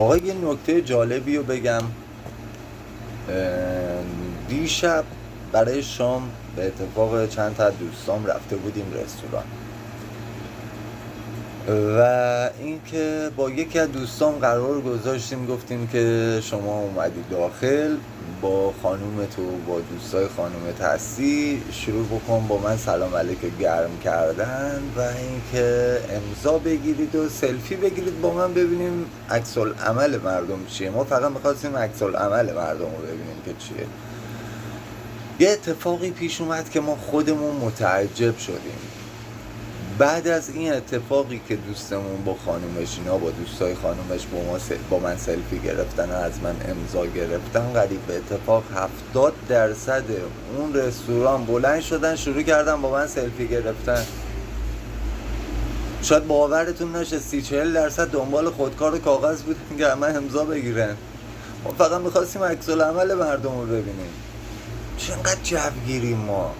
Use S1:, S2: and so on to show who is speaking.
S1: آقا یه نکته جالبی رو بگم. دیشب برای شام به اتفاق چند تا دوستام رفته بودیم رستوران و اینکه با یکی از دوستام قرار گذاشتیم، گفتیم که شما اومدی داخل با خانومت و با دوستای خانومت هستی، شروع بکن با من سلام علیک گرم کردن و اینکه امضا بگیرید و سلفی بگیرید با من ببینیم عکس العمل مردم چیه. ما فقط می‌خواستیم عکس العمل مردم رو ببینیم که چیه. یه اتفاقی پیش اومد که ما خودمون متعجب شدیم. بعد از این اتفاقی که دوستمون با خانومش، اینا با دوستای خانومش با من سلفی گرفتن و از من امضا گرفتن، قریب به اتفاق 70% اون رستوران بلند شدن شروع کردن با من سلفی گرفتن. شاید باورتون نشه 30-40% دنبال خودکار و کاغذ بودن که همه امضا بگیرن. ما فقط میخواستیم عکس العمل مردم رو ببینیم. چقدر جوگیریم ما.